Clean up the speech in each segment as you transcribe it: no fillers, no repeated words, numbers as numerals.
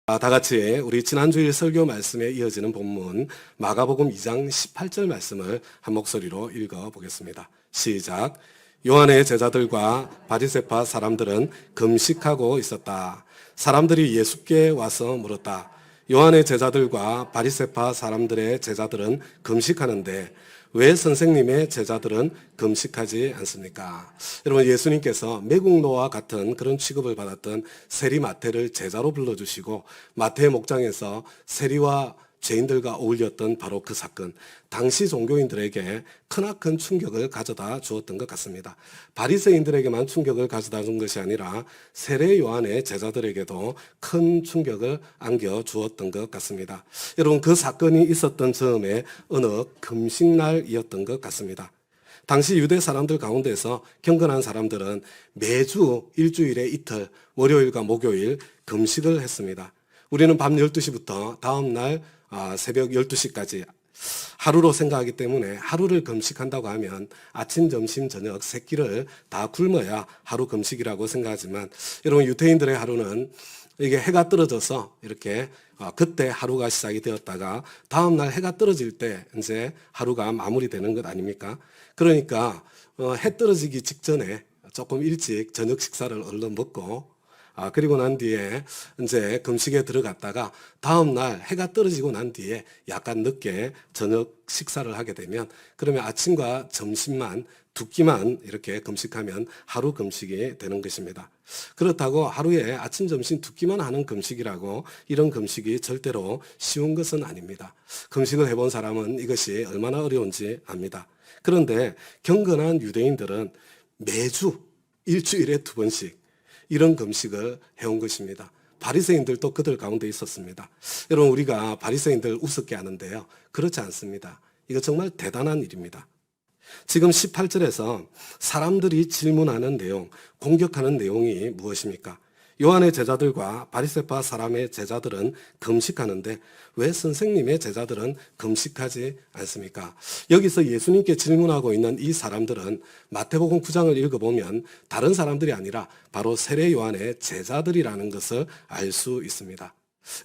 다 같이 우리 지난주일 설교 말씀에 이어지는 본문 마가복음 2장 18절 말씀을 한 목소리로 읽어보겠습니다. 시작. 요한의 제자들과 바리새파 사람들은 금식하고 있었다. 사람들이 예수께 와서 물었다. 요한의 제자들과 바리새파 사람들의 제자들은 금식하는데 왜 선생님의 제자들은 금식하지 않습니까? 여러분, 예수님께서 매국노와 같은 그런 취급을 받았던 세리 마태를 제자로 불러주시고 마태의 목장에서 세리와 죄인들과 어울렸던 바로 그 사건, 당시 종교인들에게 크나큰 충격을 가져다 주었던 것 같습니다. 바리새인들에게만 충격을 가져다 준 것이 아니라 세례 요한의 제자들에게도 큰 충격을 안겨 주었던 것 같습니다. 여러분, 그 사건이 있었던 즈음에 어느 금식날이었던 것 같습니다. 당시 유대 사람들 가운데서 경건한 사람들은 매주 일주일에 이틀, 월요일과 목요일 금식을 했습니다. 우리는 밤 12시부터 다음 날 새벽 12시까지 하루로 생각하기 때문에 하루를 금식한다고 하면 아침, 점심, 저녁 세 끼를 다 굶어야 하루 금식이라고 생각하지만 여러분, 유대인들의 하루는 이게 해가 떨어져서 이렇게 그때 하루가 시작이 되었다가 다음 날 해가 떨어질 때 이제 하루가 마무리되는 것 아닙니까? 그러니까 해 떨어지기 직전에 조금 일찍 저녁 식사를 얼른 먹고 그리고 난 뒤에 이제 금식에 들어갔다가 다음 날 해가 떨어지고 난 뒤에 약간 늦게 저녁 식사를 하게 되면 그러면 아침과 점심만 두 끼만 이렇게 금식하면 하루 금식이 되는 것입니다. 그렇다고 하루에 아침, 점심 두 끼만 하는 금식이라고 이런 금식이 절대로 쉬운 것은 아닙니다. 금식을 해본 사람은 이것이 얼마나 어려운지 압니다. 그런데 경건한 유대인들은 매주 일주일에 두 번씩 이런 금식을 해온 것입니다. 바리새인들도 그들 가운데 있었습니다. 여러분, 우리가 바리새인들 우습게 하는데요, 그렇지 않습니다. 이거 정말 대단한 일입니다. 지금 18절에서 사람들이 질문하는 내용, 공격하는 내용이 무엇입니까? 요한의 제자들과 바리새파 사람의 제자들은 금식하는데 왜 선생님의 제자들은 금식하지 않습니까? 여기서 예수님께 질문하고 있는 이 사람들은 마태복음 9장을 읽어보면 다른 사람들이 아니라 바로 세례 요한의 제자들이라는 것을 알 수 있습니다.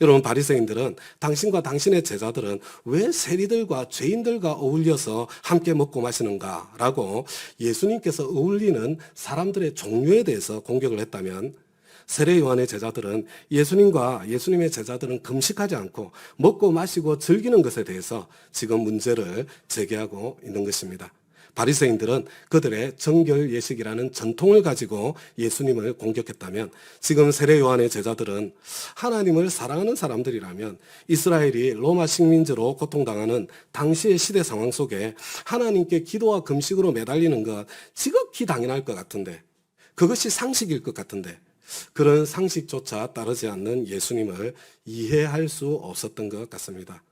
여러분, 바리새인들은 당신과 당신의 제자들은 왜 세리들과 죄인들과 어울려서 함께 먹고 마시는가라고 예수님께서 어울리는 사람들의 종류에 대해서 공격을 했다면 세례 요한의 제자들은 예수님과 예수님의 제자들은 금식하지 않고 먹고 마시고 즐기는 것에 대해서 지금 문제를 제기하고 있는 것입니다. 바리새인들은 그들의 정결 예식이라는 전통을 가지고 예수님을 공격했다면 지금 세례 요한의 제자들은 하나님을 사랑하는 사람들이라면 이스라엘이 로마 식민지로 고통당하는 당시의 시대 상황 속에 하나님께 기도와 금식으로 매달리는 것 지극히 당연할 것 같은데, 그것이 상식일 것 같은데 그런 상식조차 따르지 않는 예수님을 이해할 수 없었던 것 같습니다.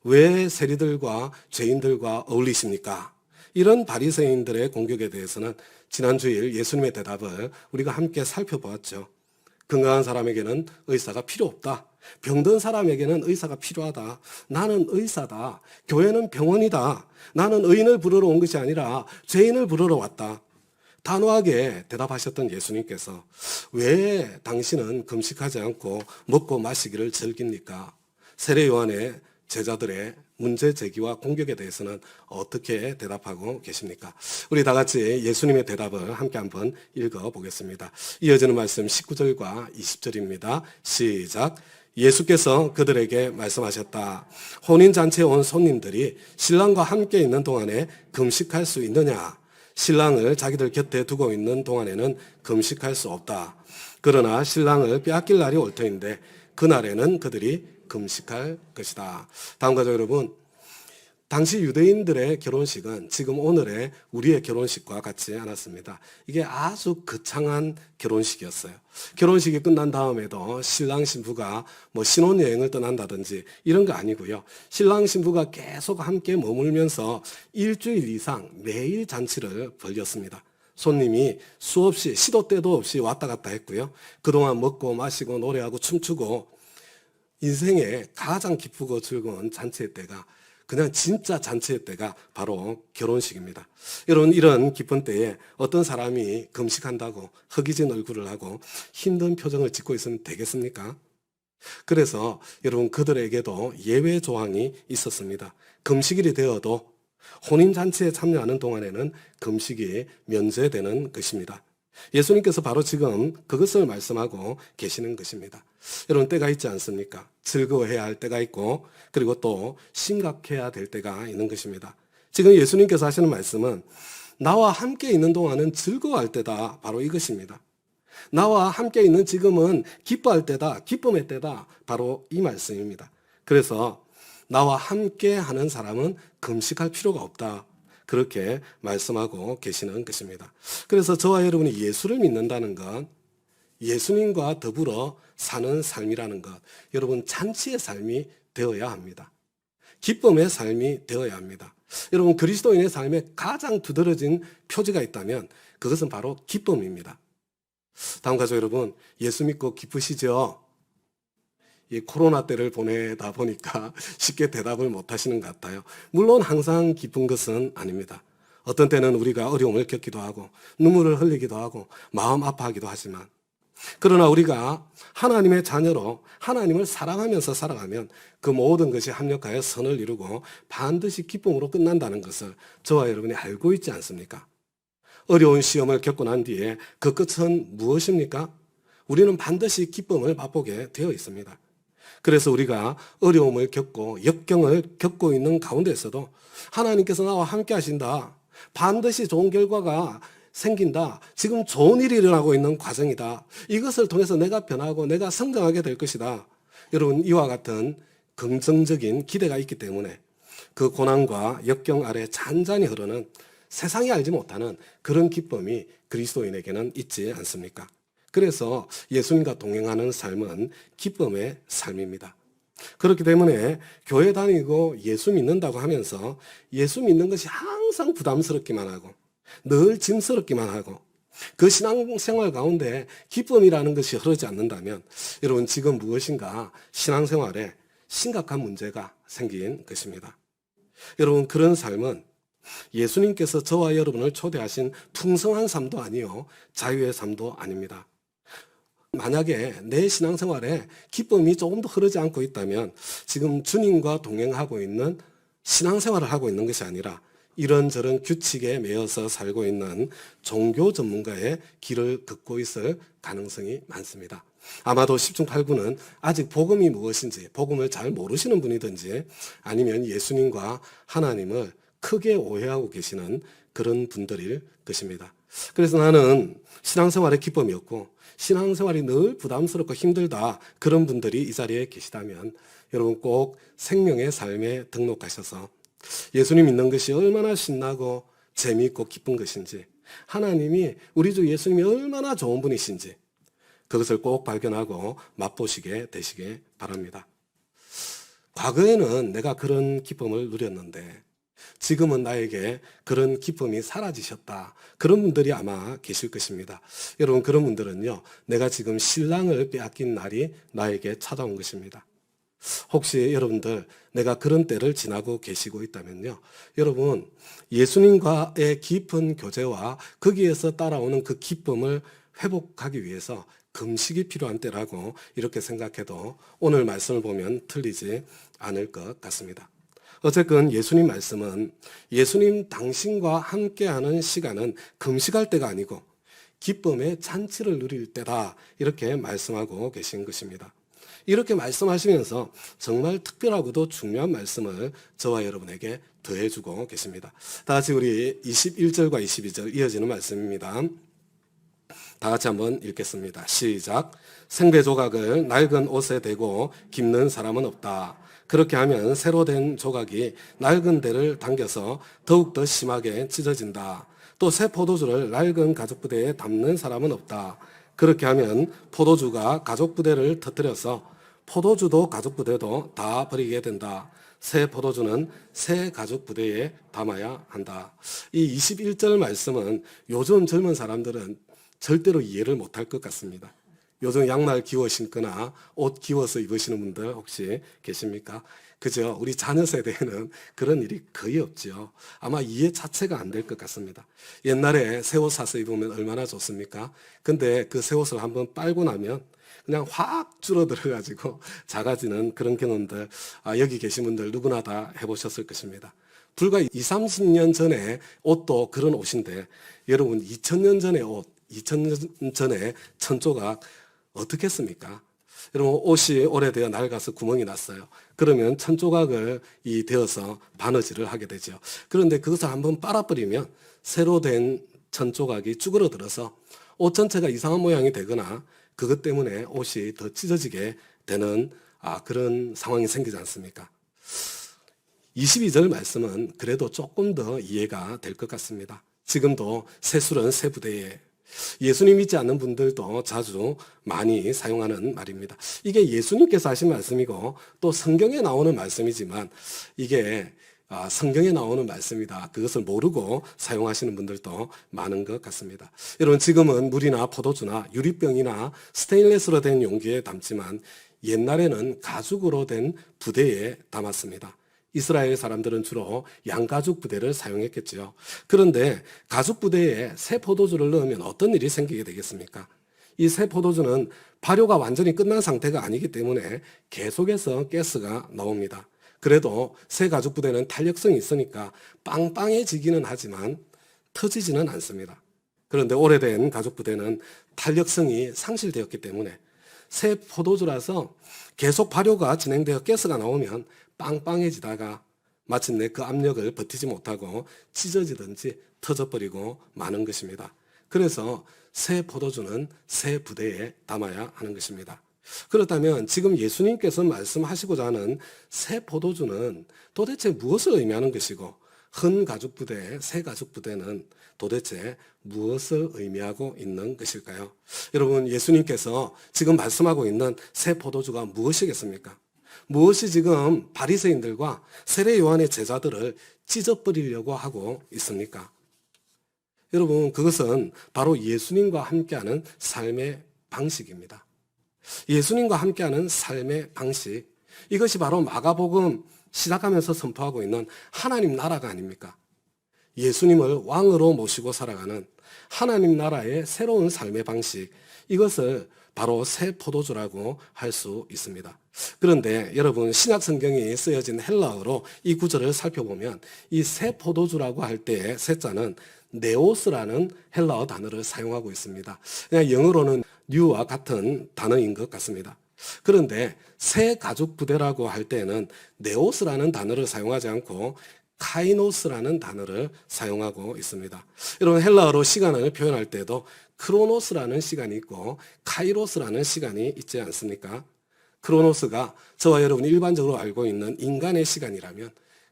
왜 세리들과 죄인들과 어울리십니까? 이런 바리새인들의 공격에 대해서는 지난주일 예수님의 대답을 우리가 함께 살펴보았죠. 건강한 사람에게는 의사가 필요 없다. 병든 사람에게는 의사가 필요하다. 나는 의사다. 교회는 병원이다. 나는 의인을 부르러 온 것이 아니라 죄인을 부르러 왔다. 단호하게 대답하셨던 예수님께서 왜 당신은 금식하지 않고 먹고 마시기를 즐깁니까? 세례 요한의 제자들의 문제 제기와 공격에 대해서는 어떻게 대답하고 계십니까? 우리 다 같이 예수님의 대답을 함께 한번 읽어보겠습니다. 이어지는 말씀 19절과 20절입니다. 시작. 예수께서 그들에게 말씀하셨다. 혼인잔치에 온 손님들이 신랑과 함께 있는 동안에 금식할 수 있느냐? 신랑을 자기들 곁에 두고 있는 동안에는 금식할 수 없다. 그러나 신랑을 빼앗길 날이 올 터인데 그날에는 그들이 금식할 것이다. 다음과 같이 여러분, 당시 유대인들의 결혼식은 지금 오늘의 우리의 결혼식과 같지 않았습니다. 이게 아주 거창한 결혼식이었어요. 결혼식이 끝난 다음에도 신랑 신부가 신혼여행을 떠난다든지 이런 거 아니고요. 신랑 신부가 계속 함께 머물면서 일주일 이상 매일 잔치를 벌였습니다. 손님이 수없이 시도 때도 없이 왔다 갔다 했고요. 그동안 먹고 마시고 노래하고 춤추고 인생의 가장 기쁘고 즐거운 잔치의 때가, 그냥 진짜 잔치의 때가 바로 결혼식입니다. 여러분, 이런 기쁜 때에 어떤 사람이 금식한다고 허기진 얼굴을 하고 힘든 표정을 짓고 있으면 되겠습니까? 그래서 여러분 그들에게도 예외 조항이 있었습니다. 금식일이 되어도 혼인잔치에 참여하는 동안에는 금식이 면제되는 것입니다. 예수님께서 바로 지금 그것을 말씀하고 계시는 것입니다. 여러분 때가 있지 않습니까? 즐거워해야 할 때가 있고 그리고 또 심각해야 될 때가 있는 것입니다. 지금 예수님께서 하시는 말씀은 나와 함께 있는 동안은 즐거워할 때다. 바로 이것입니다. 나와 함께 있는 지금은 기뻐할 때다. 기쁨의 때다. 바로 이 말씀입니다. 그래서 나와 함께 하는 사람은 금식할 필요가 없다. 그렇게 말씀하고 계시는 것입니다. 그래서 저와 여러분이 예수를 믿는다는 건 예수님과 더불어 사는 삶이라는 것, 여러분 잔치의 삶이 되어야 합니다. 기쁨의 삶이 되어야 합니다. 여러분 그리스도인의 삶에 가장 두드러진 표지가 있다면 그것은 바로 기쁨입니다. 다음 가족 여러분, 예수 믿고 기쁘시죠? 이 코로나 때를 보내다 보니까 쉽게 대답을 못 하시는 것 같아요. 물론 항상 기쁜 것은 아닙니다. 어떤 때는 우리가 어려움을 겪기도 하고 눈물을 흘리기도 하고 마음 아파하기도 하지만 그러나 우리가 하나님의 자녀로 하나님을 사랑하면서 살아가면 그 모든 것이 합력하여 선을 이루고 반드시 기쁨으로 끝난다는 것을 저와 여러분이 알고 있지 않습니까? 어려운 시험을 겪고 난 뒤에 그 끝은 무엇입니까? 우리는 반드시 기쁨을 맛보게 되어 있습니다. 그래서 우리가 어려움을 겪고 역경을 겪고 있는 가운데서도 하나님께서 나와 함께 하신다. 반드시 좋은 결과가 생긴다. 지금 좋은 일이 일어나고 있는 과정이다. 이것을 통해서 내가 변하고 내가 성장하게 될 것이다. 여러분 이와 같은 긍정적인 기대가 있기 때문에 그 고난과 역경 아래 잔잔히 흐르는 세상이 알지 못하는 그런 기쁨이 그리스도인에게는 있지 않습니까? 그래서 예수님과 동행하는 삶은 기쁨의 삶입니다. 그렇기 때문에 교회 다니고 예수 믿는다고 하면서 예수 믿는 것이 항상 부담스럽기만 하고 늘 짐스럽기만 하고 그 신앙생활 가운데 기쁨이라는 것이 흐르지 않는다면 여러분 지금 무엇인가 신앙생활에 심각한 문제가 생긴 것입니다. 여러분 그런 삶은 예수님께서 저와 여러분을 초대하신 풍성한 삶도 아니요 자유의 삶도 아닙니다. 만약에 내 신앙생활에 기쁨이 조금도 흐르지 않고 있다면 지금 주님과 동행하고 있는 신앙생활을 하고 있는 것이 아니라 이런저런 규칙에 매여서 살고 있는 종교 전문가의 길을 걷고 있을 가능성이 많습니다. 아마도 10중 8구는 아직 복음이 무엇인지 복음을 잘 모르시는 분이든지 아니면 예수님과 하나님을 크게 오해하고 계시는 그런 분들일 것입니다. 그래서 나는 신앙생활에 기쁨이 없고 신앙생활이 늘 부담스럽고 힘들다 그런 분들이 이 자리에 계시다면 여러분 꼭 생명의 삶에 등록하셔서 예수님 믿는 것이 얼마나 신나고 재미있고 기쁜 것인지 하나님이 우리 주 예수님이 얼마나 좋은 분이신지 그것을 꼭 발견하고 맛보시게 되시길 바랍니다. 과거에는 내가 그런 기쁨을 누렸는데 지금은 나에게 그런 기쁨이 사라지셨다. 그런 분들이 아마 계실 것입니다. 여러분 그런 분들은요. 내가 지금 신랑을 빼앗긴 날이 나에게 찾아온 것입니다. 혹시 여러분들 내가 그런 때를 지나고 계시고 있다면요. 여러분 예수님과의 깊은 교제와 거기에서 따라오는 그 기쁨을 회복하기 위해서 금식이 필요한 때라고 이렇게 생각해도 오늘 말씀을 보면 틀리지 않을 것 같습니다. 어쨌든 예수님 말씀은 예수님 당신과 함께하는 시간은 금식할 때가 아니고 기쁨의 잔치를 누릴 때다 이렇게 말씀하고 계신 것입니다. 이렇게 말씀하시면서 정말 특별하고도 중요한 말씀을 저와 여러분에게 더해주고 계십니다. 다 같이 우리 21절과 22절 이어지는 말씀입니다. 다 같이 한번 읽겠습니다. 시작. 생배 조각을 낡은 옷에 대고 깁는 사람은 없다. 그렇게 하면 새로 된 조각이 낡은 데를 당겨서 더욱더 심하게 찢어진다. 또 새 포도주를 낡은 가죽부대에 담는 사람은 없다. 그렇게 하면 포도주가 가죽부대를 터뜨려서 포도주도 가죽부대도 다 버리게 된다. 새 포도주는 새 가죽부대에 담아야 한다. 이 21절 말씀은 요즘 젊은 사람들은 절대로 이해를 못할 것 같습니다. 요즘 양말 기워 신거나 옷 기워서 입으시는 분들 혹시 계십니까? 그죠? 우리 자녀 세대에는 그런 일이 거의 없죠. 아마 이해 자체가 안 될 것 같습니다. 옛날에 새 옷 사서 입으면 얼마나 좋습니까? 근데 그 새 옷을 한번 빨고 나면 그냥 확 줄어들어가지고 작아지는 그런 경험들 여기 계신 분들 누구나 다 해보셨을 것입니다. 불과 20, 30년 전에 옷도 그런 옷인데 여러분 2000년 전의 옷, 2000년 전에 천조각 어떻겠습니까? 여러분 옷이 오래되어 낡아서 구멍이 났어요. 그러면 천조각을 되어서 바느질을 하게 되죠. 그런데 그것을 한번 빨아버리면 새로 된 천조각이 쭈그러들어서 옷 전체가 이상한 모양이 되거나 그것 때문에 옷이 더 찢어지게 되는 그런 상황이 생기지 않습니까? 22절 말씀은 그래도 조금 더 이해가 될 것 같습니다. 지금도 새술은 새 부대에 예수님 믿지 않는 분들도 자주 많이 사용하는 말입니다. 이게 예수님께서 하신 말씀이고 또 성경에 나오는 말씀이지만 이게 성경에 나오는 말씀이다. 그것을 모르고 사용하시는 분들도 많은 것 같습니다. 여러분 지금은 물이나 포도주나 유리병이나 스테인레스로 된 용기에 담지만 옛날에는 가죽으로 된 부대에 담았습니다. 이스라엘 사람들은 주로 양가죽 부대를 사용했겠죠. 그런데 가죽 부대에 새 포도주를 넣으면 어떤 일이 생기게 되겠습니까? 이 새 포도주는 발효가 완전히 끝난 상태가 아니기 때문에 계속해서 가스가 나옵니다. 그래도 새 가죽 부대는 탄력성이 있으니까 빵빵해지기는 하지만 터지지는 않습니다. 그런데 오래된 가죽 부대는 탄력성이 상실되었기 때문에 새 포도주라서 계속 발효가 진행되어 가스가 나오면 빵빵해지다가 마침내 그 압력을 버티지 못하고 찢어지든지 터져버리고 마는 것입니다. 그래서 새 포도주는 새 부대에 담아야 하는 것입니다. 그렇다면 지금 예수님께서 말씀하시고자 하는 새 포도주는 도대체 무엇을 의미하는 것이고 헌 가죽 부대, 새 가죽 부대는 도대체 무엇을 의미하고 있는 것일까요? 여러분 예수님께서 지금 말씀하고 있는 새 포도주가 무엇이겠습니까? 무엇이 지금 바리새인들과 세례 요한의 제자들을 찢어버리려고 하고 있습니까? 여러분 그것은 바로 예수님과 함께하는 삶의 방식입니다. 예수님과 함께하는 삶의 방식, 이것이 바로 마가복음 시작하면서 선포하고 있는 하나님 나라가 아닙니까? 예수님을 왕으로 모시고 살아가는 하나님 나라의 새로운 삶의 방식, 이것을 바로 새 포도주라고 할 수 있습니다. 그런데 여러분 신약 성경이 쓰여진 헬라어로 이 구절을 살펴보면 이 새 포도주라고 할 때의 새자는 네오스라는 헬라어 단어를 사용하고 있습니다. 그냥 영어로는 뉴와 같은 단어인 것 같습니다. 그런데 새 가죽 부대라고 할 때는 네오스라는 단어를 사용하지 않고 카이노스라는 단어를 사용하고 있습니다. 여러분 헬라어로 시간을 표현할 때도 크로노스라는 시간이 있고 카이로스라는 시간이 있지 않습니까? 크로노스가 저와 여러분이 일반적으로 알고 있는 인간의 시간이라면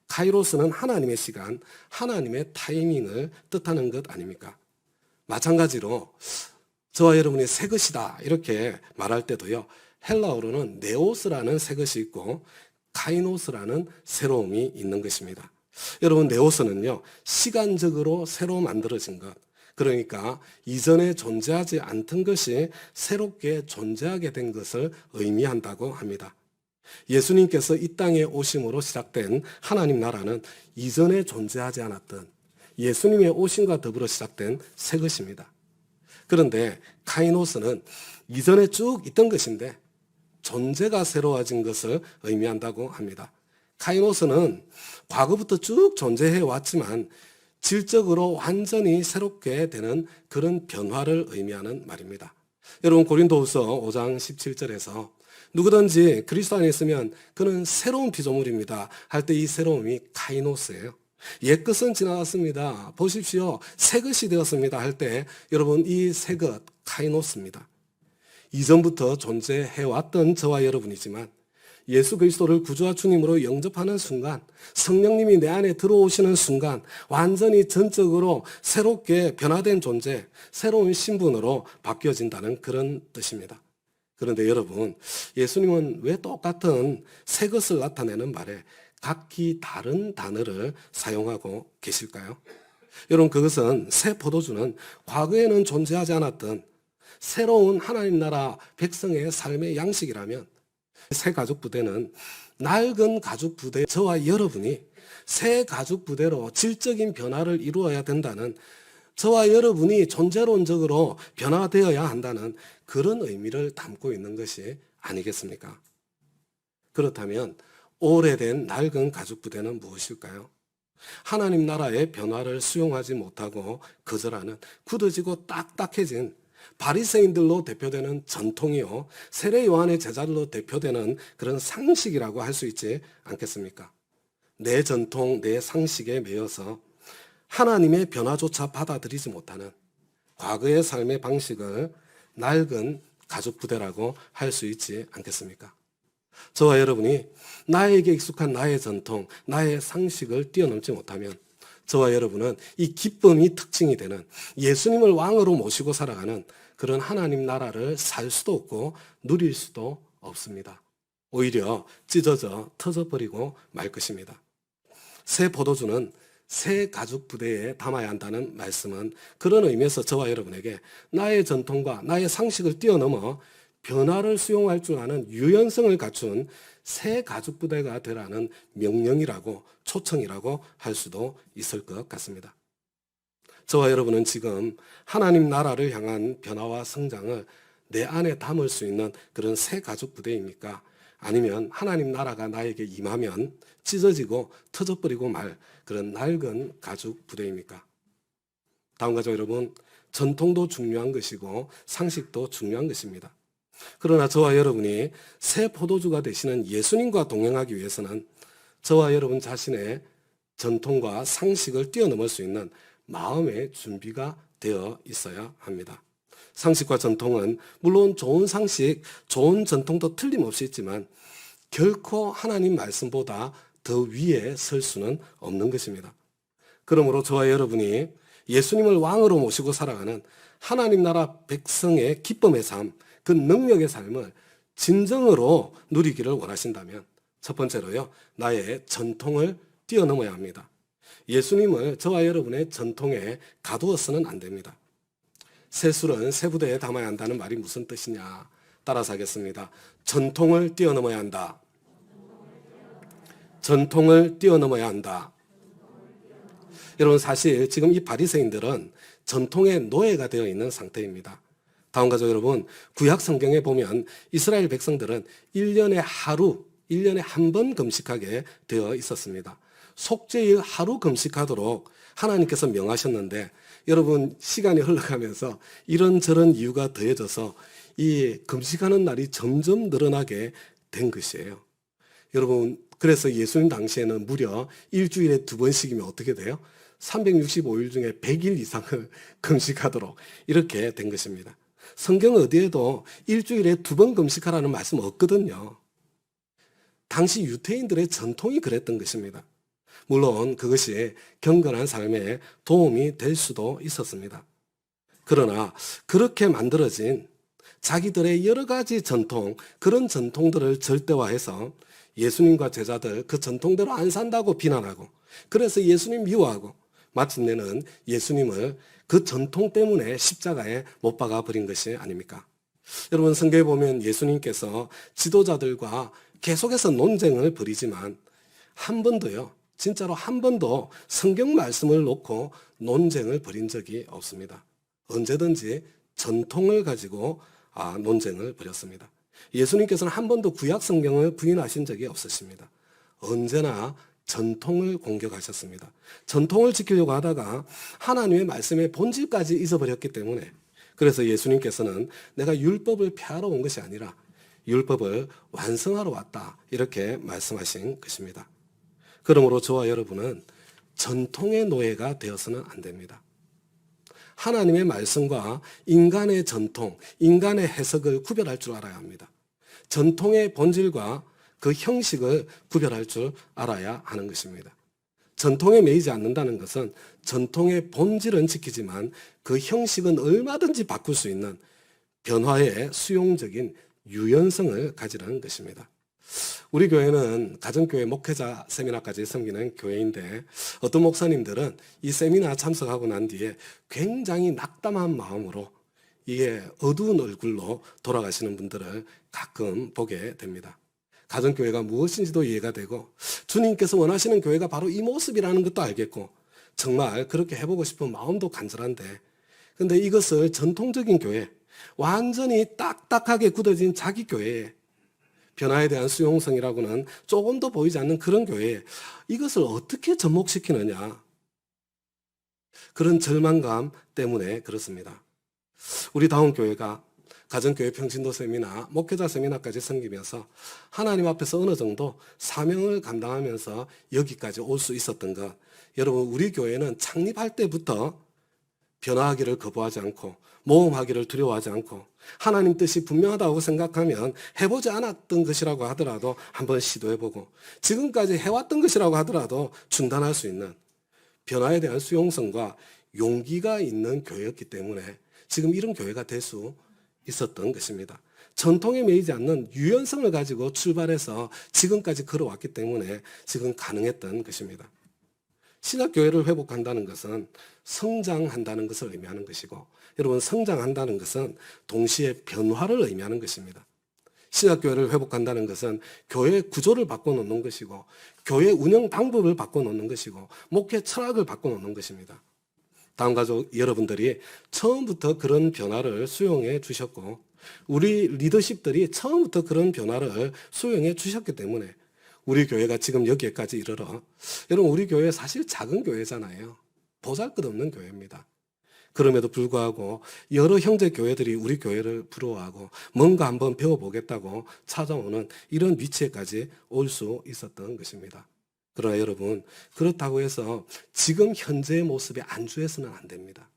카이로스는 하나님의 시간, 하나님의 타이밍을 뜻하는 것 아닙니까? 마찬가지로 저와 여러분이 새 것이다 이렇게 말할 때도요. 헬라어로는 네오스라는 새 것이 있고 카이노스라는 새로움이 있는 것입니다. 여러분 네오스는요. 시간적으로 새로 만들어진 것, 그러니까 이전에 존재하지 않던 것이 새롭게 존재하게 된 것을 의미한다고 합니다. 예수님께서 이 땅에 오심으로 시작된 하나님 나라는 이전에 존재하지 않았던 예수님의 오심과 더불어 시작된 새 것입니다. 그런데 카이노스는 이전에 쭉 있던 것인데 존재가 새로워진 것을 의미한다고 합니다. 카이노스는 과거부터 쭉 존재해 왔지만 질적으로 완전히 새롭게 되는 그런 변화를 의미하는 말입니다. 여러분 고린도후서 5장 17절에서 누구든지 그리스도 안에 있으면 그는 새로운 피조물입니다 할 때 이 새로움이 카이노스예요. 옛것은 지나갔습니다. 보십시오. 새 것이 되었습니다 할 때 여러분 이 새 것 카이노스입니다. 이전부터 존재해왔던 저와 여러분이지만 예수 그리스도를 구주와 주님으로 영접하는 순간 성령님이 내 안에 들어오시는 순간 완전히 전적으로 새롭게 변화된 존재, 새로운 신분으로 바뀌어진다는 그런 뜻입니다. 그런데 여러분 예수님은 왜 똑같은 새 것을 나타내는 말에 각기 다른 단어를 사용하고 계실까요? 여러분 그것은 새 포도주는 과거에는 존재하지 않았던 새로운 하나님 나라 백성의 삶의 양식이라면 새 가죽 부대는 낡은 가죽 부대 저와 여러분이 새 가죽 부대로 질적인 변화를 이루어야 된다는 저와 여러분이 존재론적으로 변화되어야 한다는 그런 의미를 담고 있는 것이 아니겠습니까? 그렇다면 오래된 낡은 가죽부대는 무엇일까요? 하나님 나라의 변화를 수용하지 못하고 거절하는 굳어지고 딱딱해진 바리새인들로 대표되는 전통이요, 세례 요한의 제자들로 대표되는 그런 상식이라고 할 수 있지 않겠습니까? 내 전통, 내 상식에 매여서 하나님의 변화조차 받아들이지 못하는 과거의 삶의 방식을 낡은 가죽부대라고 할 수 있지 않겠습니까? 저와 여러분이 나에게 익숙한 나의 전통, 나의 상식을 뛰어넘지 못하면 저와 여러분은 이 기쁨이 특징이 되는 예수님을 왕으로 모시고 살아가는 그런 하나님 나라를 살 수도 없고 누릴 수도 없습니다. 오히려 찢어져 터져버리고 말 것입니다. 새 포도주는 새 가죽 부대에 담아야 한다는 말씀은 그런 의미에서 저와 여러분에게 나의 전통과 나의 상식을 뛰어넘어 변화를 수용할 줄 아는 유연성을 갖춘 새 가죽 부대가 되라는 명령이라고, 초청이라고 할 수도 있을 것 같습니다. 저와 여러분은 지금 하나님 나라를 향한 변화와 성장을 내 안에 담을 수 있는 그런 새 가죽 부대입니까? 아니면 하나님 나라가 나에게 임하면 찢어지고 터져버리고 말 그런 낡은 가죽 부대입니까? 다음 가족 여러분, 전통도 중요한 것이고 상식도 중요한 것입니다. 그러나 저와 여러분이 새 포도주가 되시는 예수님과 동행하기 위해서는 저와 여러분 자신의 전통과 상식을 뛰어넘을 수 있는 마음의 준비가 되어 있어야 합니다. 상식과 전통은 물론 좋은 상식, 좋은 전통도 틀림없이 있지만 결코 하나님 말씀보다 더 위에 설 수는 없는 것입니다. 그러므로 저와 여러분이 예수님을 왕으로 모시고 살아가는 하나님 나라 백성의 기쁨의 삶, 그 능력의 삶을 진정으로 누리기를 원하신다면 첫 번째로요, 나의 전통을 뛰어넘어야 합니다. 예수님을 저와 여러분의 전통에 가두어서는 안 됩니다. 새 술은 새 부대에 담아야 한다는 말이 무슨 뜻이냐? 따라서 하겠습니다. 전통을 뛰어넘어야 한다. 전통을 뛰어넘어야 한다. 여러분, 사실 지금 이 바리새인들은 전통의 노예가 되어 있는 상태입니다. 다음 가족 여러분, 구약 성경에 보면 이스라엘 백성들은 1년에 한 번 금식하게 되어 있었습니다. 속죄일 하루 금식하도록 하나님께서 명하셨는데 여러분, 시간이 흘러가면서 이런저런 이유가 더해져서 이 금식하는 날이 점점 늘어나게 된 것이에요. 여러분, 그래서 예수님 당시에는 무려 일주일에 2번씩이면 어떻게 돼요? 365일 중에 100일 이상을 금식하도록 이렇게 된 것입니다. 성경 어디에도 일주일에 2번 금식하라는 말씀 없거든요. 당시 유대인들의 전통이 그랬던 것입니다. 물론 그것이 경건한 삶에 도움이 될 수도 있었습니다. 그러나 그렇게 만들어진 자기들의 여러 가지 전통, 그런 전통들을 절대화해서 예수님과 제자들 그 전통대로 안 산다고 비난하고, 그래서 예수님 미워하고 마침내는 예수님을 그 전통 때문에 십자가에 못 박아 버린 것이 아닙니까? 여러분, 성경에 보면 예수님께서 지도자들과 계속해서 논쟁을 벌이지만 한 번도요, 진짜로 한 번도 성경 말씀을 놓고 논쟁을 벌인 적이 없습니다. 언제든지 전통을 가지고 논쟁을 벌였습니다. 예수님께서는 한 번도 구약 성경을 부인하신 적이 없으십니다. 언제나 전통을 공격하셨습니다. 전통을 지키려고 하다가 하나님의 말씀의 본질까지 잊어버렸기 때문에, 그래서 예수님께서는 내가 율법을 폐하러 온 것이 아니라 율법을 완성하러 왔다, 이렇게 말씀하신 것입니다. 그러므로 저와 여러분은 전통의 노예가 되어서는 안 됩니다. 하나님의 말씀과 인간의 전통, 인간의 해석을 구별할 줄 알아야 합니다. 전통의 본질과 그 형식을 구별할 줄 알아야 하는 것입니다. 전통에 매이지 않는다는 것은 전통의 본질은 지키지만 그 형식은 얼마든지 바꿀 수 있는 변화의 수용적인 유연성을 가지라는 것입니다. 우리 교회는 가정교회 목회자 세미나까지 섬기는 교회인데 어떤 목사님들은 이 세미나 참석하고 난 뒤에 굉장히 낙담한 마음으로 이게 어두운 얼굴로 돌아가시는 분들을 가끔 보게 됩니다. 가정교회가 무엇인지도 이해가 되고 주님께서 원하시는 교회가 바로 이 모습이라는 것도 알겠고 정말 그렇게 해보고 싶은 마음도 간절한데, 근데 이것을 전통적인 교회, 완전히 딱딱하게 굳어진 자기 교회에, 변화에 대한 수용성이라고는 조금 더 보이지 않는 그런 교회에 이것을 어떻게 접목시키느냐, 그런 절망감 때문에 그렇습니다. 우리 다운 교회가 가정교회 평신도 세미나, 목회자 세미나까지 섬기면서 하나님 앞에서 어느 정도 사명을 감당하면서 여기까지 올 수 있었던 것, 여러분, 우리 교회는 창립할 때부터 변화하기를 거부하지 않고 모험하기를 두려워하지 않고 하나님 뜻이 분명하다고 생각하면 해보지 않았던 것이라고 하더라도 한번 시도해보고 지금까지 해왔던 것이라고 하더라도 중단할 수 있는 변화에 대한 수용성과 용기가 있는 교회였기 때문에 지금 이런 교회가 될 수 있었던 것입니다. 전통에 매이지 않는 유연성을 가지고 출발해서 지금까지 걸어왔기 때문에 지금 가능했던 것입니다. 신약교회를 회복한다는 것은 성장한다는 것을 의미하는 것이고, 여러분, 성장한다는 것은 동시에 변화를 의미하는 것입니다. 신약교회를 회복한다는 것은 교회 구조를 바꿔놓는 것이고, 교회 운영 방법을 바꿔놓는 것이고, 목회 철학을 바꿔놓는 것입니다. 다음 가족 여러분들이 처음부터 그런 변화를 수용해 주셨고, 우리 리더십들이 처음부터 그런 변화를 수용해 주셨기 때문에 우리 교회가 지금 여기까지 이르러, 여러분, 우리 교회 사실 작은 교회잖아요. 보잘것없는 교회입니다. 그럼에도 불구하고 여러 형제 교회들이 우리 교회를 부러워하고 뭔가 한번 배워보겠다고 찾아오는 이런 위치에까지 올 수 있었던 것입니다. 그러나 여러분, 그렇다고 해서 지금 현재의 모습에 안주해서는 안 됩니다.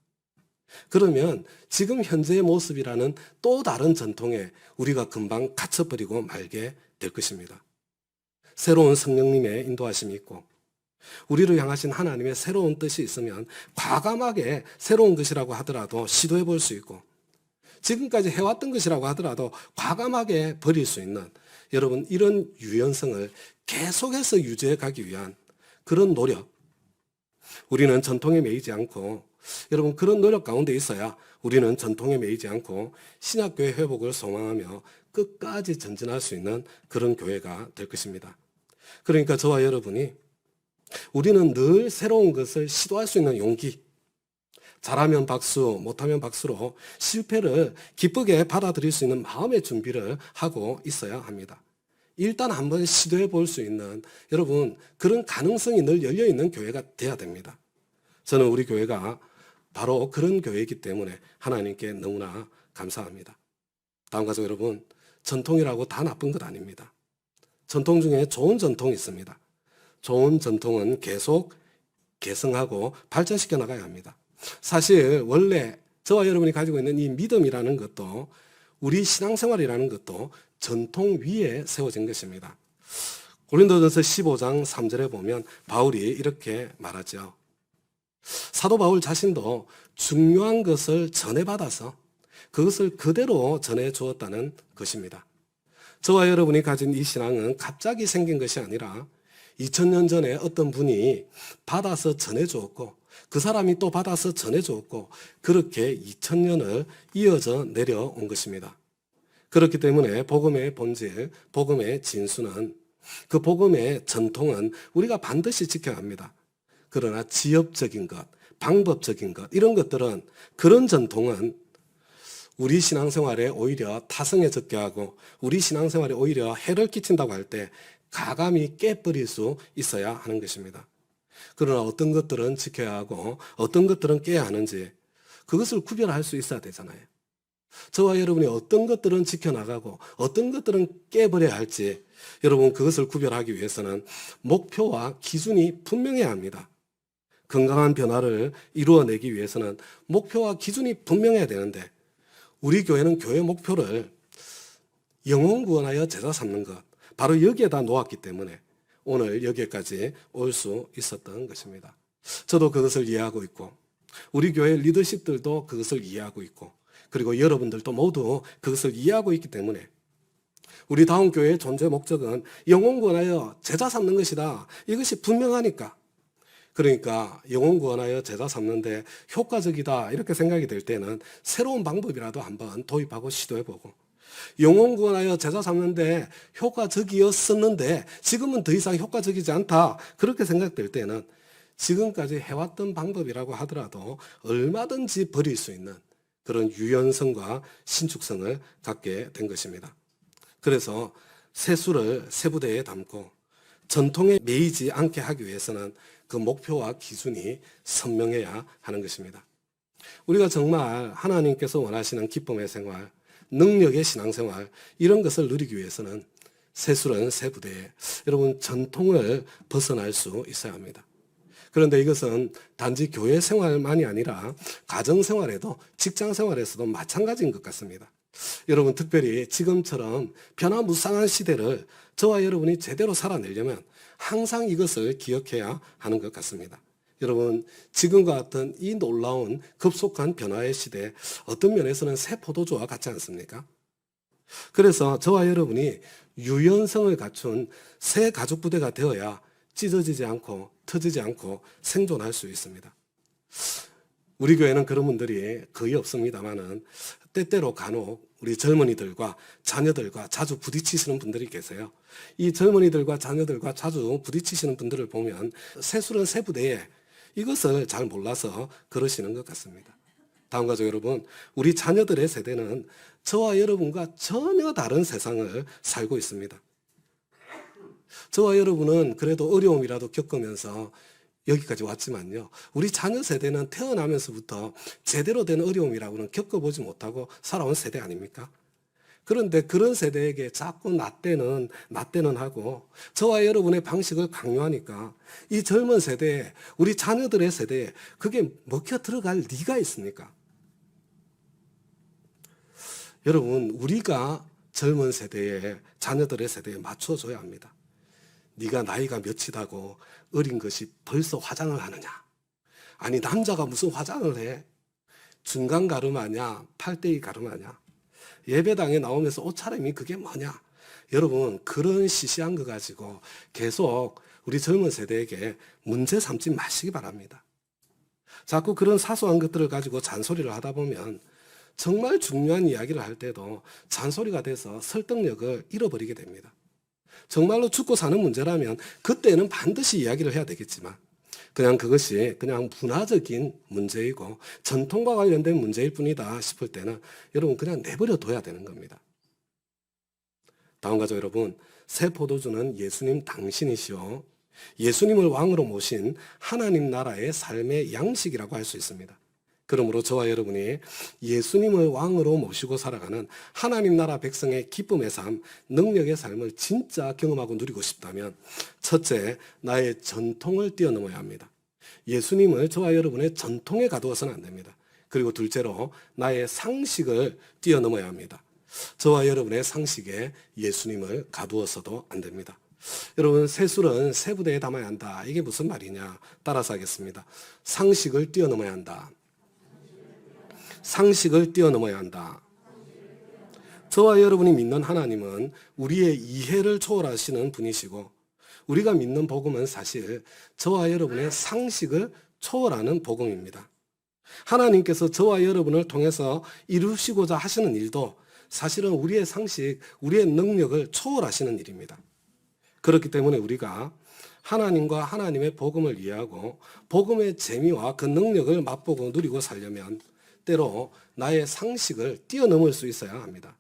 그러면 지금 현재의 모습이라는 또 다른 전통에 우리가 금방 갇혀버리고 말게 될 것입니다. 새로운 성령님의 인도하심이 있고 우리를 향하신 하나님의 새로운 뜻이 있으면 과감하게 새로운 것이라고 하더라도 시도해 볼 수 있고, 지금까지 해왔던 것이라고 하더라도 과감하게 버릴 수 있는, 여러분, 이런 유연성을 계속해서 유지해 가기 위한 그런 노력, 우리는 전통에 매이지 않고, 여러분, 그런 노력 가운데 있어야 우리는 전통에 매이지 않고 신약교회 회복을 소망하며 끝까지 전진할 수 있는 그런 교회가 될 것입니다. 그러니까 저와 여러분이, 우리는 늘 새로운 것을 시도할 수 있는 용기, 잘하면 박수, 못하면 박수로 실패를 기쁘게 받아들일 수 있는 마음의 준비를 하고 있어야 합니다. 일단 한번 시도해 볼 수 있는, 여러분, 그런 가능성이 늘 열려있는 교회가 돼야 됩니다. 저는 우리 교회가 바로 그런 교회이기 때문에 하나님께 너무나 감사합니다. 다음 가족 여러분, 전통이라고 다 나쁜 것 아닙니다. 전통 중에 좋은 전통이 있습니다. 좋은 전통은 계속 개성하고 발전시켜 나가야 합니다. 사실 원래 저와 여러분이 가지고 있는 이 믿음이라는 것도, 우리 신앙생활이라는 것도 전통 위에 세워진 것입니다. 고린도전서 15장 3절에 보면 바울이 이렇게 말하죠. 사도 바울 자신도 중요한 것을 전해받아서 그것을 그대로 전해 주었다는 것입니다. 저와 여러분이 가진 이 신앙은 갑자기 생긴 것이 아니라 2000년 전에 어떤 분이 받아서 전해 주었고, 그 사람이 또 받아서 전해 주었고, 그렇게 2000년을 이어져 내려온 것입니다. 그렇기 때문에 복음의 본질, 복음의 진수는, 그 복음의 전통은 우리가 반드시 지켜야 합니다. 그러나 지엽적인 것, 방법적인 것, 이런 것들은, 그런 전통은 우리 신앙생활에 오히려 타성해졌게 하고 우리 신앙생활에 오히려 해를 끼친다고 할 때 가감히 깨버릴 수 있어야 하는 것입니다. 그러나 어떤 것들은 지켜야 하고 어떤 것들은 깨야 하는지, 그것을 구별할 수 있어야 되잖아요. 저와 여러분이 어떤 것들은 지켜나가고 어떤 것들은 깨버려야 할지, 여러분, 그것을 구별하기 위해서는 목표와 기준이 분명해야 합니다. 건강한 변화를 이루어내기 위해서는 목표와 기준이 분명해야 되는데, 우리 교회는 교회 목표를 영혼 구원하여 제자 삼는 것, 바로 여기에다 놓았기 때문에 오늘 여기까지 올 수 있었던 것입니다. 저도 그것을 이해하고 있고 우리 교회 리더십들도 그것을 이해하고 있고, 그리고 여러분들도 모두 그것을 이해하고 있기 때문에 우리 다운 교회의 존재 목적은 영혼 구원하여 제자 삼는 것이다. 이것이 분명하니까, 그러니까 영혼 구원하여 제자 삼는데 효과적이다 이렇게 생각이 될 때는 새로운 방법이라도 한번 도입하고 시도해보고, 영혼 구원하여 제자 삼는데 효과적이었었는데 지금은 더 이상 효과적이지 않다 그렇게 생각될 때는 지금까지 해왔던 방법이라고 하더라도 얼마든지 버릴 수 있는 그런 유연성과 신축성을 갖게 된 것입니다. 그래서 세수를 세부대에 담고 전통에 매이지 않게 하기 위해서는 그 목표와 기준이 선명해야 하는 것입니다. 우리가 정말 하나님께서 원하시는 기쁨의 생활, 능력의 신앙생활 이런 것을 누리기 위해서는 세술은 세부대에 여러분 전통을 벗어날 수 있어야 합니다. 그런데 이것은 단지 교회 생활만이 아니라 가정생활에도 직장생활에서도 마찬가지인 것 같습니다. 여러분 특별히 지금처럼 변화무쌍한 시대를 저와 여러분이 제대로 살아내려면 항상 이것을 기억해야 하는 것 같습니다. 여러분 지금과 같은 이 놀라운 급속한 변화의 시대 어떤 면에서는 새 포도주와 같지 않습니까? 그래서 저와 여러분이 유연성을 갖춘 새 가족부대가 되어야 찢어지지 않고 터지지 않고 생존할 수 있습니다. 우리 교회는 그런 분들이 거의 없습니다만은 때때로 간혹 우리 젊은이들과 자녀들과 자주 부딪히시는 분들이 계세요. 이 젊은이들과 자녀들과 자주 부딪히시는 분들을 보면 세술은 세부대에 이것을 잘 몰라서 그러시는 것 같습니다. 다음 가족 여러분, 우리 자녀들의 세대는 저와 여러분과 전혀 다른 세상을 살고 있습니다. 저와 여러분은 그래도 어려움이라도 겪으면서 여기까지 왔지만요. 우리 자녀 세대는 태어나면서부터 제대로 된 어려움이라고는 겪어보지 못하고 살아온 세대 아닙니까? 그런데 그런 세대에게 자꾸 나 때는 하고 저와 여러분의 방식을 강요하니까 이 젊은 세대에 우리 자녀들의 세대에 그게 먹혀 들어갈 리가 있습니까? 여러분 우리가 젊은 세대에 자녀들의 세대에 맞춰줘야 합니다. 네가 나이가 몇이다고 어린 것이 벌써 화장을 하느냐? 아니 남자가 무슨 화장을 해? 중간 가르마냐? 팔대기 가르마냐? 예배당에 나오면서 옷차림이 그게 뭐냐? 여러분 그런 시시한 거 가지고 계속 우리 젊은 세대에게 문제 삼지 마시기 바랍니다. 자꾸 그런 사소한 것들을 가지고 잔소리를 하다 보면 정말 중요한 이야기를 할 때도 잔소리가 돼서 설득력을 잃어버리게 됩니다. 정말로 죽고 사는 문제라면 그때는 반드시 이야기를 해야 되겠지만 그냥 그것이 그냥 문화적인 문제이고 전통과 관련된 문제일 뿐이다 싶을 때는 여러분 그냥 내버려 둬야 되는 겁니다. 다음 가족 여러분, 새 포도주는 예수님 당신이시오. 예수님을 왕으로 모신 하나님 나라의 삶의 양식이라고 할 수 있습니다. 그러므로 저와 여러분이 예수님을 왕으로 모시고 살아가는 하나님 나라 백성의 기쁨의 삶, 능력의 삶을 진짜 경험하고 누리고 싶다면 첫째, 나의 전통을 뛰어넘어야 합니다. 예수님을 저와 여러분의 전통에 가두어서는 안 됩니다. 그리고 둘째로 나의 상식을 뛰어넘어야 합니다. 저와 여러분의 상식에 예수님을 가두어서도 안 됩니다. 여러분 세술은 세부대에 담아야 한다. 이게 무슨 말이냐? 따라서 하겠습니다. 상식을 뛰어넘어야 한다. 상식을 뛰어넘어야 한다. 저와 여러분이 믿는 하나님은 우리의 이해를 초월하시는 분이시고 우리가 믿는 복음은 사실 저와 여러분의 상식을 초월하는 복음입니다. 하나님께서 저와 여러분을 통해서 이루시고자 하시는 일도 사실은 우리의 상식, 우리의 능력을 초월하시는 일입니다. 그렇기 때문에 우리가 하나님과 하나님의 복음을 이해하고 복음의 재미와 그 능력을 맛보고 누리고 살려면 때로 나의 상식을 뛰어넘을 수 있어야 합니다.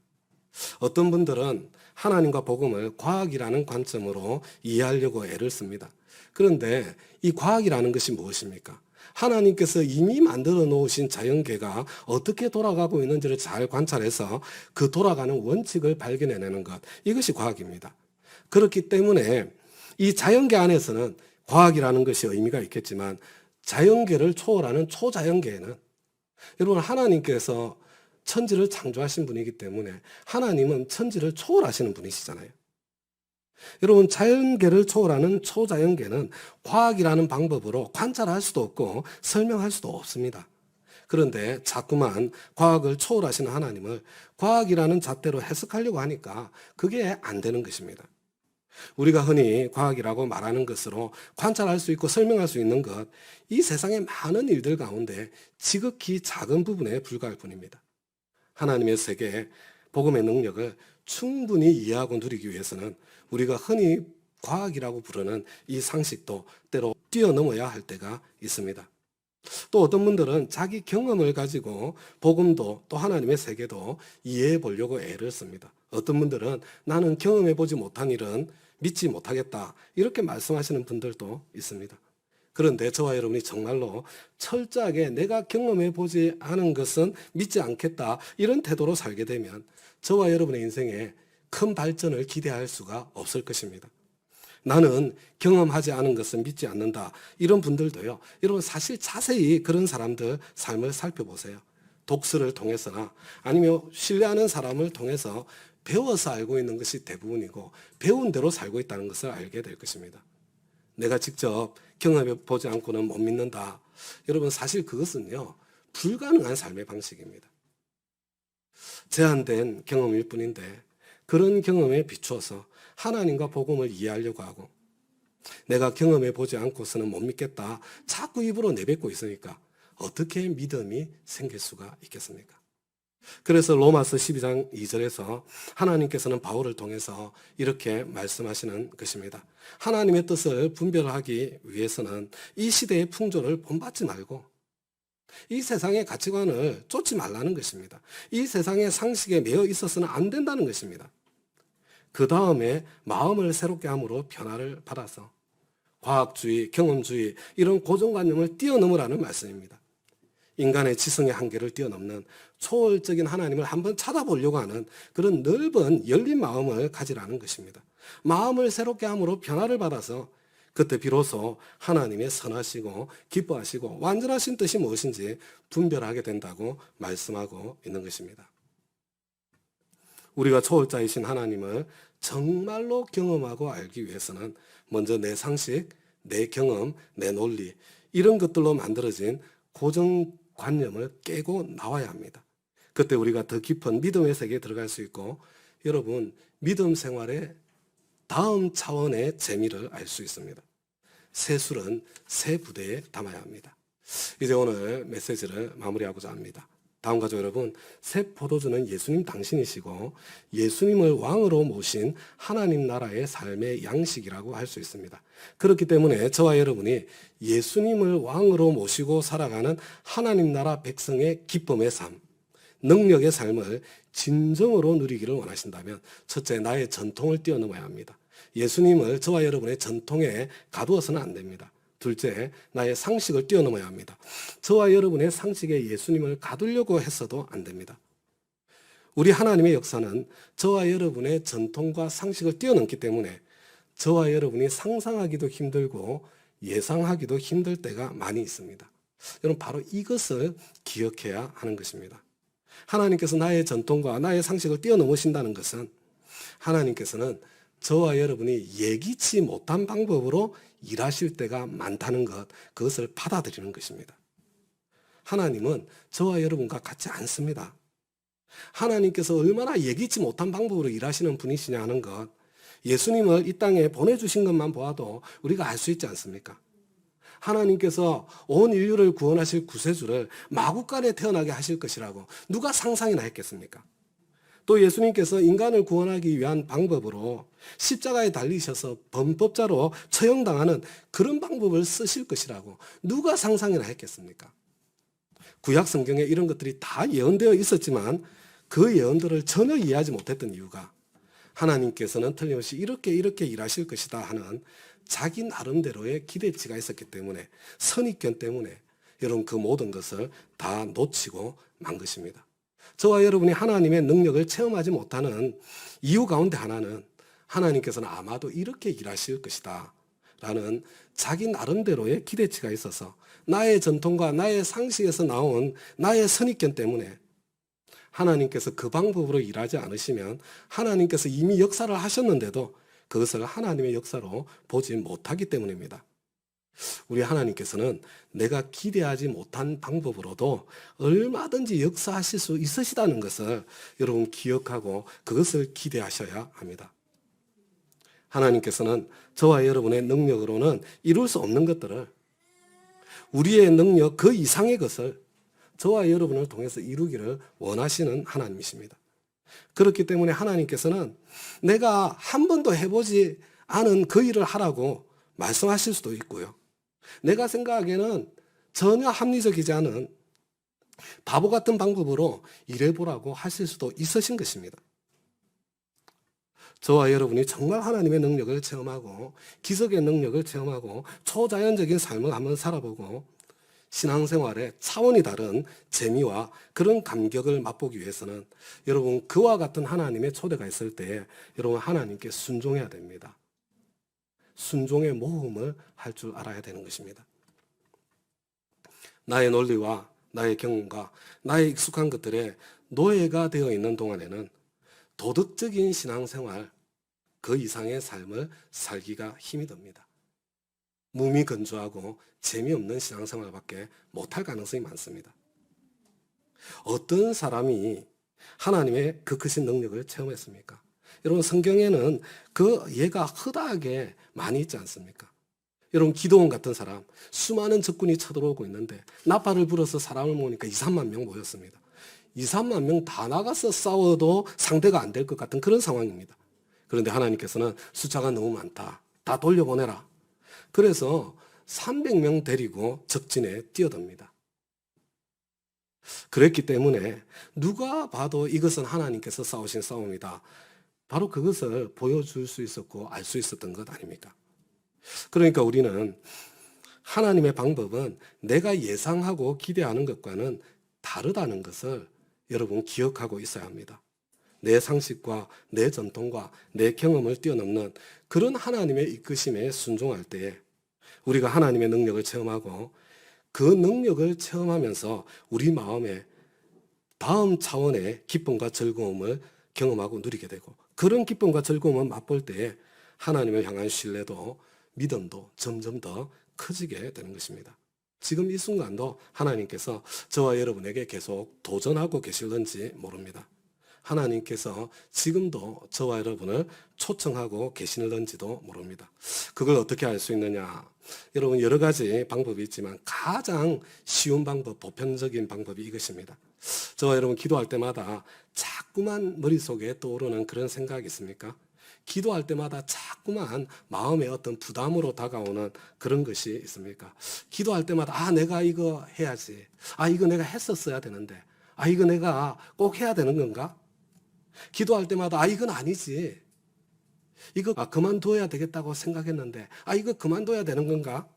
어떤 분들은 하나님과 복음을 과학이라는 관점으로 이해하려고 애를 씁니다. 그런데 이 과학이라는 것이 무엇입니까? 하나님께서 이미 만들어 놓으신 자연계가 어떻게 돌아가고 있는지를 잘 관찰해서 그 돌아가는 원칙을 발견해내는 것, 이것이 과학입니다. 그렇기 때문에 이 자연계 안에서는 과학이라는 것이 의미가 있겠지만 자연계를 초월하는 초자연계에는 여러분 하나님께서 천지를 창조하신 분이기 때문에 하나님은 천지를 초월하시는 분이시잖아요. 여러분 자연계를 초월하는 초자연계는 과학이라는 방법으로 관찰할 수도 없고 설명할 수도 없습니다. 그런데 자꾸만 과학을 초월하시는 하나님을 과학이라는 잣대로 해석하려고 하니까 그게 안 되는 것입니다. 우리가 흔히 과학이라고 말하는 것으로 관찰할 수 있고 설명할 수 있는 것, 이 세상의 많은 일들 가운데 지극히 작은 부분에 불과할 뿐입니다. 하나님의 세계, 복음의 능력을 충분히 이해하고 누리기 위해서는 우리가 흔히 과학이라고 부르는 이 상식도 때로 뛰어넘어야 할 때가 있습니다. 또 어떤 분들은 자기 경험을 가지고 복음도 또 하나님의 세계도 이해해 보려고 애를 씁니다. 어떤 분들은 나는 경험해 보지 못한 일은 믿지 못하겠다 이렇게 말씀하시는 분들도 있습니다. 그런데 저와 여러분이 정말로 철저하게 내가 경험해 보지 않은 것은 믿지 않겠다 이런 태도로 살게 되면 저와 여러분의 인생에 큰 발전을 기대할 수가 없을 것입니다. 나는 경험하지 않은 것은 믿지 않는다. 이런 분들도요. 여러분 사실 자세히 그런 사람들 삶을 살펴보세요. 독서를 통해서나 아니면 신뢰하는 사람을 통해서 배워서 알고 있는 것이 대부분이고 배운 대로 살고 있다는 것을 알게 될 것입니다. 내가 직접 경험해 보지 않고는 못 믿는다. 여러분 사실 그것은요. 불가능한 삶의 방식입니다. 제한된 경험일 뿐인데 그런 경험에 비추어서 하나님과 복음을 이해하려고 하고 내가 경험해 보지 않고서는 못 믿겠다. 자꾸 입으로 내뱉고 있으니까 어떻게 믿음이 생길 수가 있겠습니까? 그래서 로마서 12장 2절에서 하나님께서는 바울을 통해서 이렇게 말씀하시는 것입니다. 하나님의 뜻을 분별하기 위해서는 이 시대의 풍조를 본받지 말고 이 세상의 가치관을 쫓지 말라는 것입니다. 이 세상의 상식에 매여 있어서는 안 된다는 것입니다. 그 다음에 마음을 새롭게 함으로 변화를 받아서 과학주의, 경험주의 이런 고정관념을 뛰어넘으라는 말씀입니다. 인간의 지성의 한계를 뛰어넘는 초월적인 하나님을 한번 찾아보려고 하는 그런 넓은 열린 마음을 가지라는 것입니다. 마음을 새롭게 함으로 변화를 받아서 그때 비로소 하나님의 선하시고 기뻐하시고 완전하신 뜻이 무엇인지 분별하게 된다고 말씀하고 있는 것입니다. 우리가 초월자이신 하나님을 정말로 경험하고 알기 위해서는 먼저 내 상식, 내 경험, 내 논리 이런 것들로 만들어진 고정관념을 깨고 나와야 합니다. 그때 우리가 더 깊은 믿음의 세계에 들어갈 수 있고 여러분 믿음 생활의 다음 차원의 재미를 알 수 있습니다. 새 술은 새 부대에 담아야 합니다. 이제 오늘 메시지를 마무리하고자 합니다. 다음 가족 여러분, 새 포도주는 예수님 당신이시고 예수님을 왕으로 모신 하나님 나라의 삶의 양식이라고 할 수 있습니다. 그렇기 때문에 저와 여러분이 예수님을 왕으로 모시고 살아가는 하나님 나라 백성의 기쁨의 삶, 능력의 삶을 진정으로 누리기를 원하신다면 첫째, 나의 전통을 뛰어넘어야 합니다. 예수님을 저와 여러분의 전통에 가두어서는 안 됩니다. 둘째, 나의 상식을 뛰어넘어야 합니다. 저와 여러분의 상식에 예수님을 가두려고 했어도 안 됩니다. 우리 하나님의 역사는 저와 여러분의 전통과 상식을 뛰어넘기 때문에 저와 여러분이 상상하기도 힘들고 예상하기도 힘들 때가 많이 있습니다. 여러분 바로 이것을 기억해야 하는 것입니다. 하나님께서 나의 전통과 나의 상식을 뛰어넘으신다는 것은 하나님께서는 저와 여러분이 예기치 못한 방법으로 일하실 때가 많다는 것, 그것을 받아들이는 것입니다. 하나님은 저와 여러분과 같지 않습니다. 하나님께서 얼마나 예기치 못한 방법으로 일하시는 분이시냐 하는 것, 예수님을 이 땅에 보내주신 것만 보아도 우리가 알 수 있지 않습니까? 하나님께서 온 인류를 구원하실 구세주를 마구간에 태어나게 하실 것이라고 누가 상상이나 했겠습니까? 또 예수님께서 인간을 구원하기 위한 방법으로 십자가에 달리셔서 범법자로 처형당하는 그런 방법을 쓰실 것이라고 누가 상상이나 했겠습니까? 구약 성경에 이런 것들이 다 예언되어 있었지만 그 예언들을 전혀 이해하지 못했던 이유가 하나님께서는 틀림없이 이렇게 일하실 것이다 하는 자기 나름대로의 기대치가 있었기 때문에 선입견 때문에 여러분 그 모든 것을 다 놓치고 만 것입니다. 저와 여러분이 하나님의 능력을 체험하지 못하는 이유 가운데 하나는 하나님께서는 아마도 이렇게 일하실 것이다 라는 자기 나름대로의 기대치가 있어서 나의 전통과 나의 상식에서 나온 나의 선입견 때문에 하나님께서 그 방법으로 일하지 않으시면 하나님께서 이미 역사를 하셨는데도 그것을 하나님의 역사로 보지 못하기 때문입니다. 우리 하나님께서는 내가 기대하지 못한 방법으로도 얼마든지 역사하실 수 있으시다는 것을 여러분 기억하고 그것을 기대하셔야 합니다. 하나님께서는 저와 여러분의 능력으로는 이룰 수 없는 것들을 우리의 능력 그 이상의 것을 저와 여러분을 통해서 이루기를 원하시는 하나님이십니다. 그렇기 때문에 하나님께서는 내가 한 번도 해보지 아는 그 일을 하라고 말씀하실 수도 있고요. 내가 생각하기에는 전혀 합리적이지 않은 바보 같은 방법으로 일해보라고 하실 수도 있으신 것입니다. 저와 여러분이 정말 하나님의 능력을 체험하고 기적의 능력을 체험하고 초자연적인 삶을 한번 살아보고 신앙생활의 차원이 다른 재미와 그런 감격을 맛보기 위해서는 여러분 그와 같은 하나님의 초대가 있을 때 여러분 하나님께 순종해야 됩니다. 순종의 모험을 할 줄 알아야 되는 것입니다. 나의 논리와 나의 경험과 나의 익숙한 것들에 노예가 되어 있는 동안에는 도덕적인 신앙생활 그 이상의 삶을 살기가 힘이 듭니다. 무미건조하고 재미없는 신앙생활밖에 못할 가능성이 많습니다. 어떤 사람이 하나님의 그 크신 능력을 체험했습니까? 여러분 성경에는 그 예가 허다하게 많이 있지 않습니까? 여러분 기도원 같은 사람 수많은 적군이 쳐들어오고 있는데 나팔을 불어서 사람을 모으니까 2, 3만 명 모였습니다. 2, 3만 명 다 나가서 싸워도 상대가 안 될 것 같은 그런 상황입니다. 그런데 하나님께서는 숫자가 너무 많다. 다 돌려보내라. 그래서 300명 데리고 적진에 뛰어듭니다. 그랬기 때문에 누가 봐도 이것은 하나님께서 싸우신 싸움이다. 바로 그것을 보여줄 수 있었고 알 수 있었던 것 아닙니까? 그러니까 우리는 하나님의 방법은 내가 예상하고 기대하는 것과는 다르다는 것을 여러분 기억하고 있어야 합니다. 내 상식과 내 전통과 내 경험을 뛰어넘는 그런 하나님의 이끄심에 순종할 때에 우리가 하나님의 능력을 체험하고 그 능력을 체험하면서 우리 마음에 다음 차원의 기쁨과 즐거움을 경험하고 누리게 되고 그런 기쁨과 즐거움을 맛볼 때에 하나님을 향한 신뢰도 믿음도 점점 더 커지게 되는 것입니다. 지금 이 순간도 하나님께서 저와 여러분에게 계속 도전하고 계실는지 모릅니다. 하나님께서 지금도 저와 여러분을 초청하고 계시는지도 모릅니다. 그걸 어떻게 알 수 있느냐? 여러분 여러 가지 방법이 있지만 가장 쉬운 방법, 보편적인 방법이 이것입니다. 저와 여러분 기도할 때마다 자꾸만 머릿속에 떠오르는 그런 생각이 있습니까? 기도할 때마다 자꾸만 마음에 어떤 부담으로 다가오는 그런 것이 있습니까? 기도할 때마다 내가 이거 해야지. 이거 내가 했었어야 되는데. 이거 내가 꼭 해야 되는 건가? 기도할 때마다 이건 아니지. 이거 그만둬야 되겠다고 생각했는데 이거 그만둬야 되는 건가?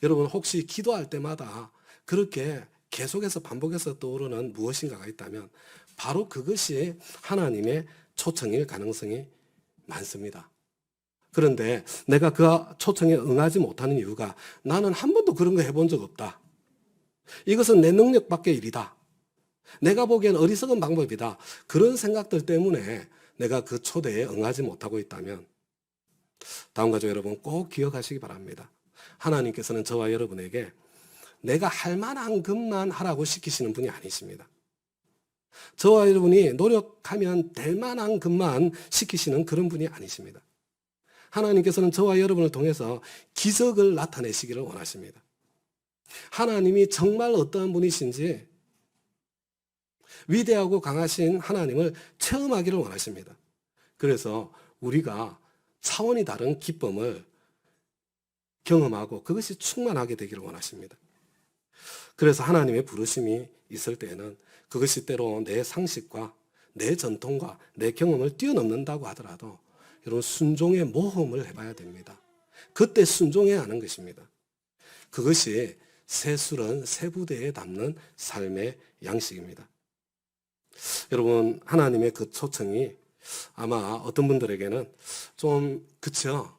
여러분 혹시 기도할 때마다 그렇게 계속해서 반복해서 떠오르는 무엇인가가 있다면 바로 그것이 하나님의 초청일 가능성이 많습니다. 그런데 내가 그 초청에 응하지 못하는 이유가 나는 한 번도 그런 거 해본 적 없다. 이것은 내 능력 밖의 일이다. 내가 보기엔 어리석은 방법이다. 그런 생각들 때문에 내가 그 초대에 응하지 못하고 있다면 다음 가족 여러분 꼭 기억하시기 바랍니다. 하나님께서는 저와 여러분에게 내가 할 만한 것만 하라고 시키시는 분이 아니십니다. 저와 여러분이 노력하면 될 만한 것만 시키시는 그런 분이 아니십니다. 하나님께서는 저와 여러분을 통해서 기적을 나타내시기를 원하십니다. 하나님이 정말 어떠한 분이신지 위대하고 강하신 하나님을 체험하기를 원하십니다. 그래서 우리가 차원이 다른 기쁨을 경험하고 그것이 충만하게 되기를 원하십니다. 그래서 하나님의 부르심이 있을 때에는 그것이 때로 내 상식과 내 전통과 내 경험을 뛰어넘는다고 하더라도 여러분 순종의 모험을 해봐야 됩니다. 그때 순종해야 하는 것입니다. 그것이 새술은 새부대에 담는 삶의 양식입니다. 여러분 하나님의 그 초청이 아마 어떤 분들에게는 좀 그쵸?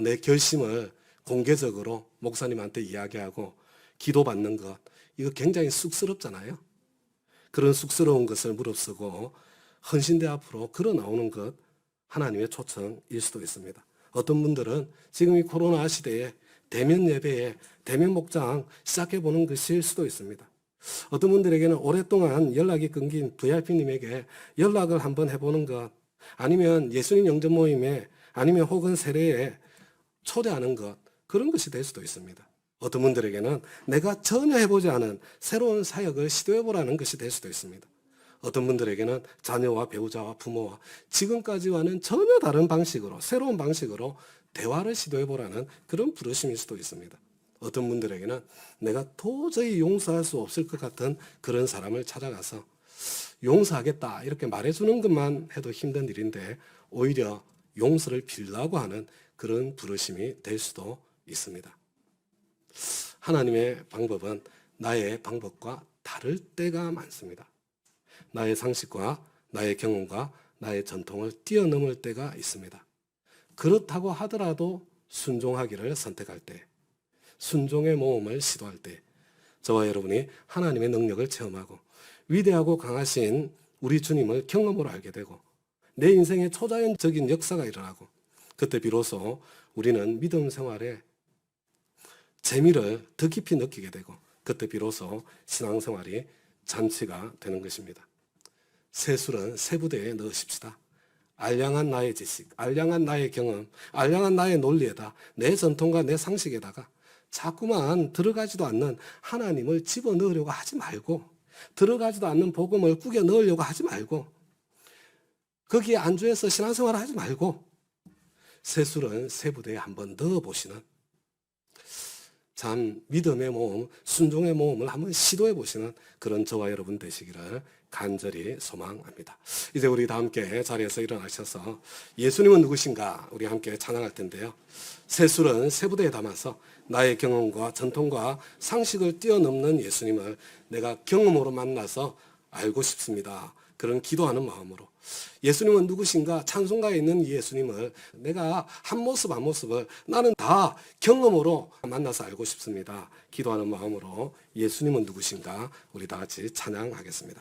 내 결심을 공개적으로 목사님한테 이야기하고 기도받는 것 이거 굉장히 쑥스럽잖아요. 그런 쑥스러운 것을 무릅쓰고 헌신대 앞으로 걸어 나오는 것 하나님의 초청일 수도 있습니다. 어떤 분들은 지금 이 코로나 시대에 대면 예배에 대면 목장 시작해보는 것일 수도 있습니다. 어떤 분들에게는 오랫동안 연락이 끊긴 VIP님에게 연락을 한번 해보는 것 아니면 예수님 영접 모임에 아니면 혹은 세례에 초대하는 것 그런 것이 될 수도 있습니다. 어떤 분들에게는 내가 전혀 해보지 않은 새로운 사역을 시도해보라는 것이 될 수도 있습니다. 어떤 분들에게는 자녀와 배우자와 부모와 지금까지와는 전혀 다른 방식으로, 새로운 방식으로 대화를 시도해보라는 그런 부르심일 수도 있습니다. 어떤 분들에게는 내가 도저히 용서할 수 없을 것 같은 그런 사람을 찾아가서 용서하겠다 이렇게 말해주는 것만 해도 힘든 일인데 오히려 용서를 빌라고 하는 그런 부르심이 될 수도 있습니다. 하나님의 방법은 나의 방법과 다를 때가 많습니다. 나의 상식과 나의 경험과 나의 전통을 뛰어넘을 때가 있습니다. 그렇다고 하더라도 순종하기를 선택할 때, 순종의 모험을 시도할 때 저와 여러분이 하나님의 능력을 체험하고 위대하고 강하신 우리 주님을 경험으로 알게 되고 내 인생에 초자연적인 역사가 일어나고 그때 비로소 우리는 믿음 생활에 재미를 더 깊이 느끼게 되고 그때 비로소 신앙생활이 잔치가 되는 것입니다. 세술은 세부대에 넣으십시다. 알량한 나의 지식, 알량한 나의 경험, 알량한 나의 논리에다 내 전통과 내 상식에다가 자꾸만 들어가지도 않는 하나님을 집어넣으려고 하지 말고 들어가지도 않는 복음을 꾸겨 넣으려고 하지 말고 거기에 안주해서 신앙생활을 하지 말고 세술은 세부대에 한번 넣어보시는 참 믿음의 모험, 순종의 모험을 한번 시도해 보시는 그런 저와 여러분 되시기를 간절히 소망합니다. 이제 우리 다 함께 자리에서 일어나셔서 예수님은 누구신가 우리 함께 찬양할 텐데요. 세술은 세부대에 담아서 나의 경험과 전통과 상식을 뛰어넘는 예수님을 내가 경험으로 만나서 알고 싶습니다. 그런 기도하는 마음으로 예수님은 누구신가 찬송가에 있는 이 예수님을 내가 한 모습 한 모습을 나는 다 경험으로 만나서 알고 싶습니다. 기도하는 마음으로 예수님은 누구신가 우리 다 같이 찬양하겠습니다.